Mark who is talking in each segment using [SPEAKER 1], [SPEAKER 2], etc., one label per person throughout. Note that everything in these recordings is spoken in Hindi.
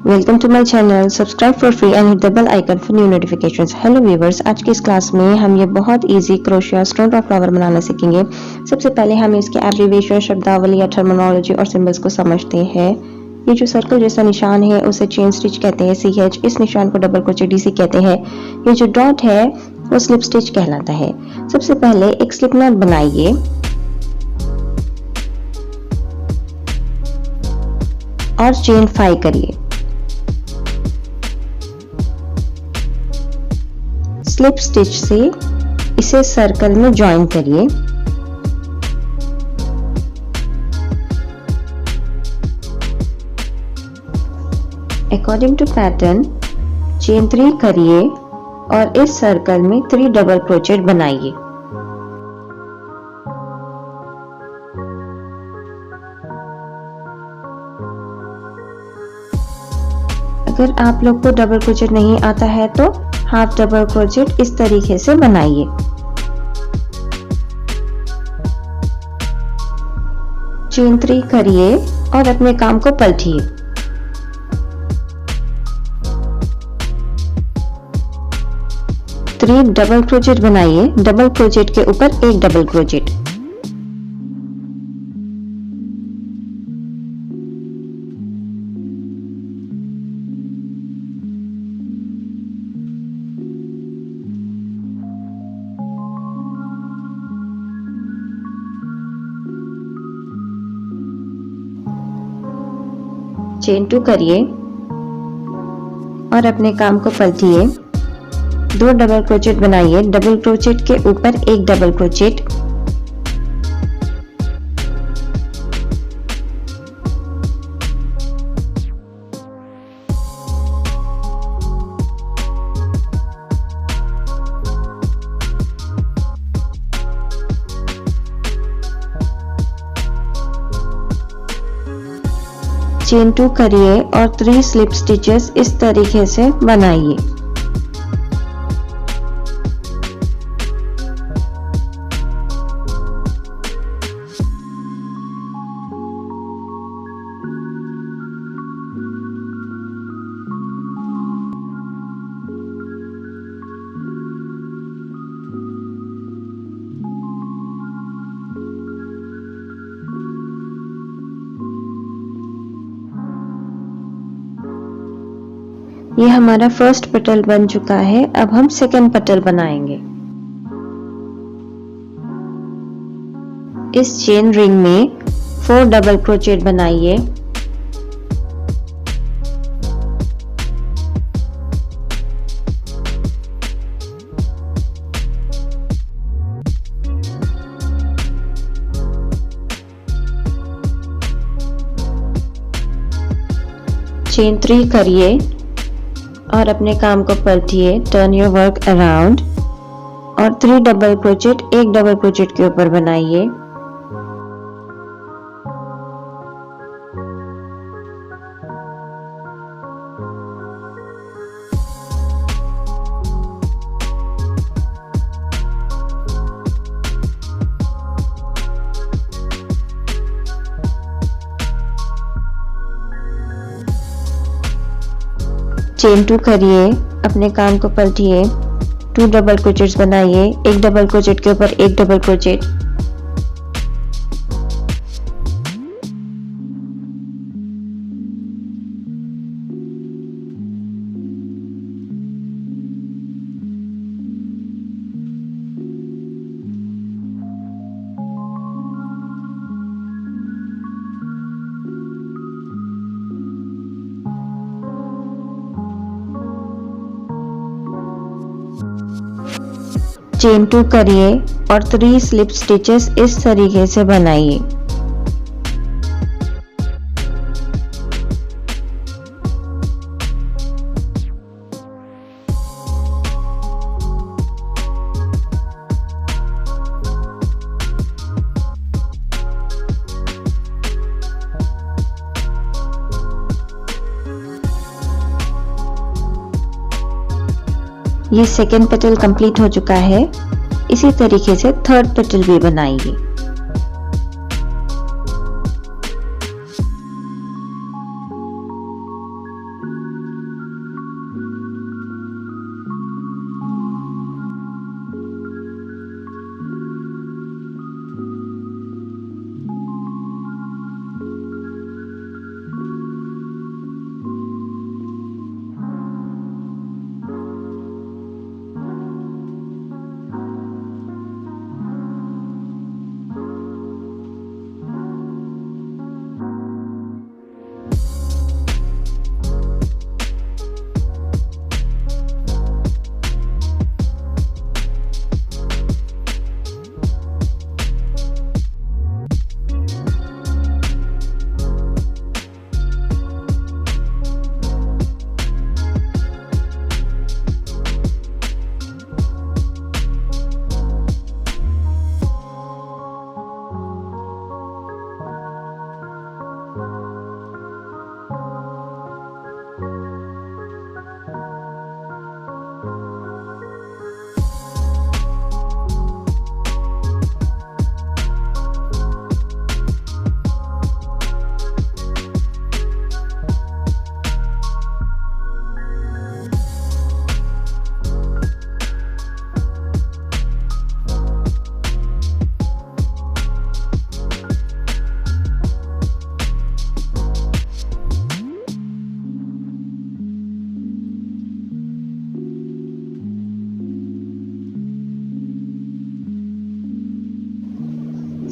[SPEAKER 1] Welcome to my channel. Subscribe for free and hit the bell icon for new notifications. Hello viewers, आज की इस क्लास में हम ये बहुत इजी क्रोशिया स्नोड्रॉप फ्लावर बनाना सीखेंगे। सबसे पहले हम इसके एब्रिविएशन, शब्दावली या टर्मिनोलॉजी और सिंबल्स को समझते हैं। ये जो सर्कल जैसा निशान है उसे चेन स्टिच कहते हैं, CH। इस निशान को डबल क्रोचेट DC कहते हैं। ये जो डॉट है वो स्लिप स्टिच कहलाता है। सबसे पहले एक स्लिप नॉट बनाइए और चेन 5 करिए। स्लिप स्टिच से इसे सर्कल में ज्वाइन करिए। अकॉर्डिंग टू पैटर्न चेन 3 करिए और इस सर्कल में 3 डबल क्रोचेट बनाइए। अगर आप लोग को डबल क्रोचेट नहीं आता है तो हाफ डबल क्रोचेट इस तरीके से बनाइए। चेन 3 करिए और अपने काम को पलटिए। थ्री डबल क्रोचेट बनाइए। डबल क्रोचेट के ऊपर एक डबल क्रोचेट। चेन 2 करिए और अपने काम को पलटिए। 2 डबल क्रोचेट बनाइए। डबल क्रोचेट के ऊपर एक डबल क्रोचेट। चेन 2 करिए और 3 स्लिप स्टिचेस इस तरीके से बनाइए। ये हमारा फर्स्ट पेटल बन चुका है। अब हम सेकेंड पेटल बनाएंगे। इस चेन रिंग में 4 डबल क्रोचेट बनाइए। चेन 3 करिए और अपने काम को पलटिए। टर्न योर वर्क अराउंड और 3 डबल क्रोचेट एक डबल क्रोचेट के ऊपर बनाइए। चेन 2 करिए, अपने काम को पलटिए। 2 डबल क्रोचेट्स बनाइए। एक डबल क्रोचेट के ऊपर एक डबल क्रोचेट। चेन 2 करिए और 3 स्लिप स्टिचेस इस तरीके से बनाइए। ये सेकेंड पेटल कंप्लीट हो चुका है। इसी तरीके से थर्ड पेटल भी बनाइए।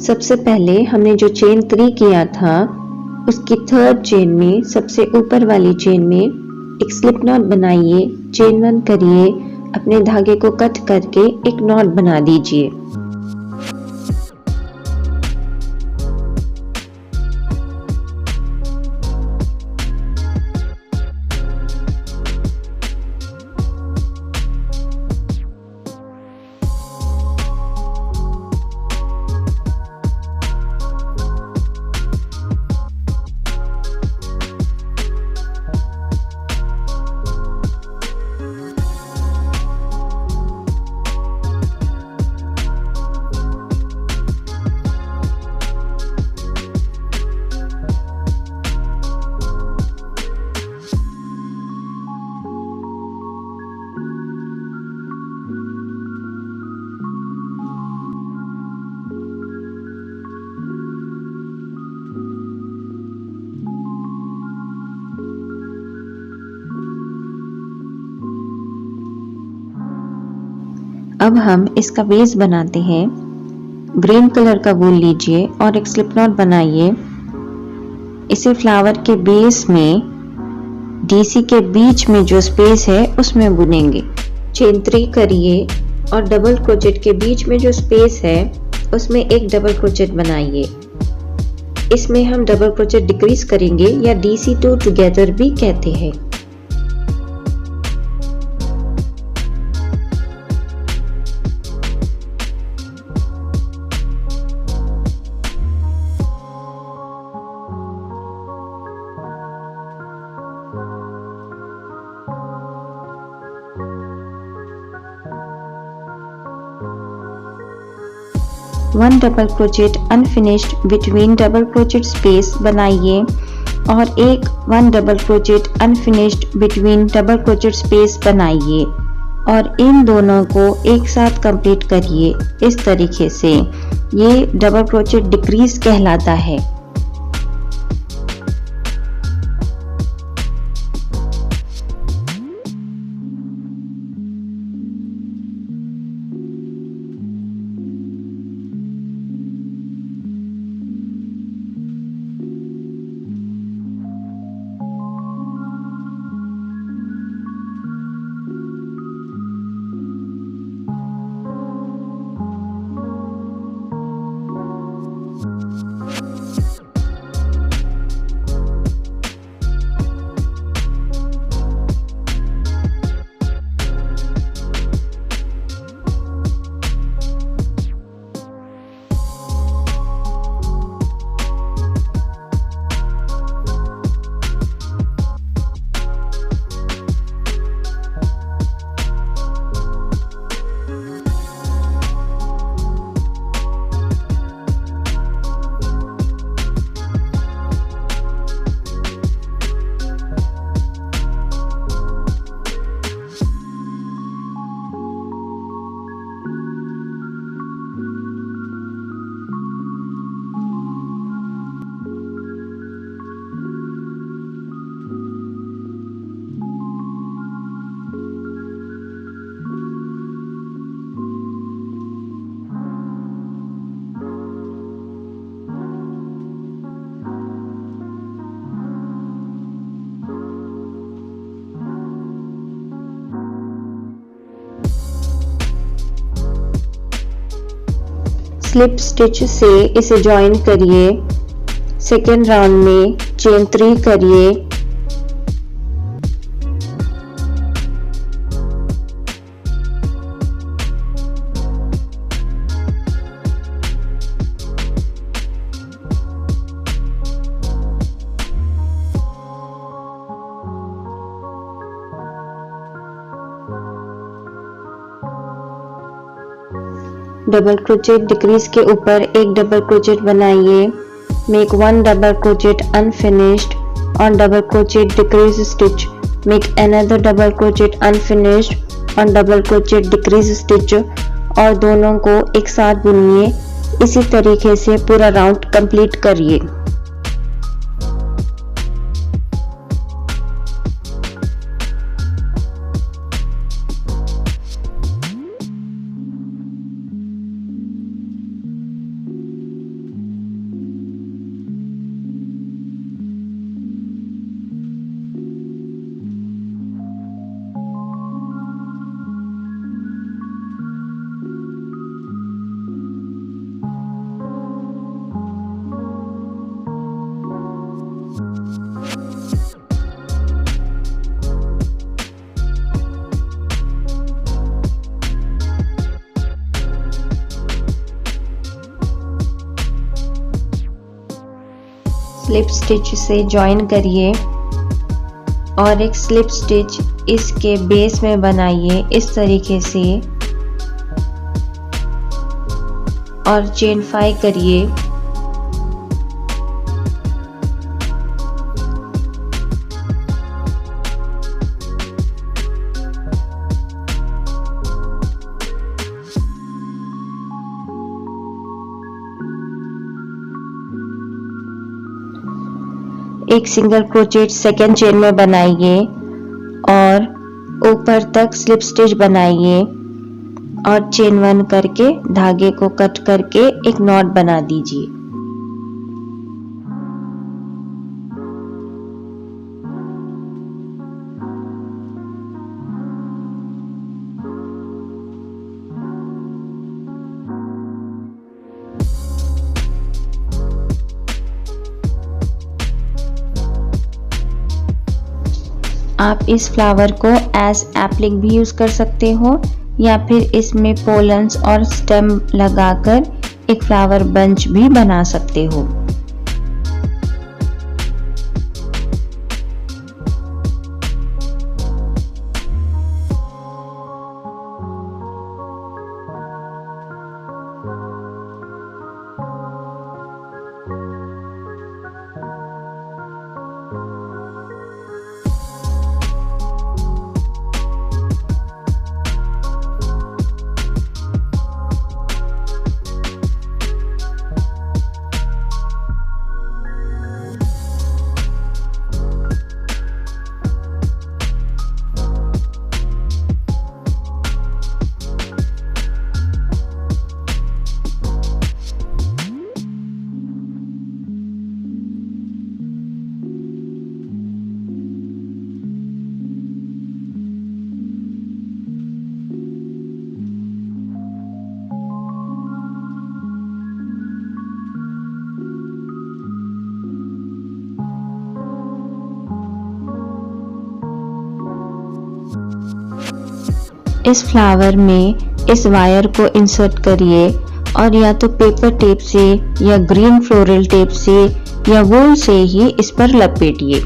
[SPEAKER 1] सबसे पहले हमने जो चेन 3 किया था उसकी थर्ड चेन में सबसे ऊपर वाली चेन में एक स्लिप नॉट बनाइए, चेन 1 करिए, अपने धागे को कट करके एक नॉट बना दीजिए। अब हम इसका बेस बनाते हैं। ग्रीन कलर का वूल लीजिए और एक स्लिप नॉट बनाइए। इसे फ्लावर के बेस में डीसी के बीच में जो स्पेस है उसमें बुनेंगे। चेन 3 करिए और डबल क्रोचेट के बीच में जो स्पेस है उसमें एक डबल क्रोचेट बनाइए। इसमें हम डबल क्रोचेट डिक्रीज करेंगे या DC2 टुगेदर भी कहते हैं। One double crochet unfinished between double crochet space बनाइए और एक one double crochet unfinished between double crochet space बनाइए और इन दोनों को एक साथ कंप्लीट करिए। इस तरीके से ये डबल क्रोचेट डिक्रीज कहलाता है। स्लिप स्टिच से इसे जॉइन करिए। सेकेंड राउंड में चेन 3 करिए। डबल क्रोचेट डिक्रीज के ऊपर एक डबल क्रोचेट बनाइए। Make one double crochet unfinished on double crochet decrease stitch. Make another double crochet unfinished on double crochet decrease stitch और दोनों को एक साथ बुनिए। इसी तरीके से पूरा राउंड कंप्लीट करिए। स्लिप स्टिच से जॉइन करिए और एक स्लिप स्टिच इसके बेस में बनाइए इस तरीके से और चेन 5 करिए। एक सिंगल क्रोचेट सेकेंड चेन में बनाइए और ऊपर तक स्लिप स्टिच बनाइए और चेन 1 करके धागे को कट करके एक नॉट बना दीजिए। आप इस फ्लावर को एज एप्लिक भी यूज कर सकते हो या फिर इसमें पोलन्स और स्टेम लगाकर एक फ्लावर बंच भी बना सकते हो। इस फ्लावर में इस वायर को इंसर्ट करिए और या तो पेपर टेप से या ग्रीन फ्लोरल टेप से या वूल से ही इस पर लपेटिए।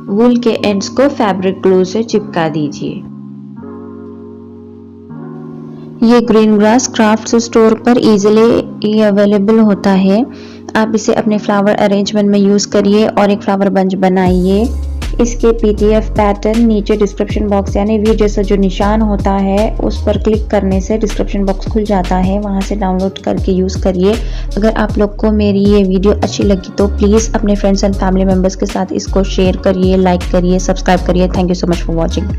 [SPEAKER 1] वूल के एंड्स को फैब्रिक ग्लू से चिपका दीजिए। ये ग्रीन ग्रास क्राफ्ट स्टोर पर इजीली अवेलेबल होता है। आप इसे अपने फ्लावर अरेंजमेंट में यूज करिए और एक फ्लावर बंच बनाइए। इसके PDF पैटर्न नीचे डिस्क्रिप्शन बॉक्स यानी वी जैसा जो निशान होता है उस पर क्लिक करने से डिस्क्रिप्शन बॉक्स खुल जाता है, वहां से डाउनलोड करके यूज करिए। अगर आप लोग को मेरी ये वीडियो अच्छी लगी तो प्लीज अपने फ्रेंड्स एंड फैमिली मेंबर्स के साथ इसको शेयर करिए, लाइक करिए, सब्सक्राइब करिए। Thank you so much for watching.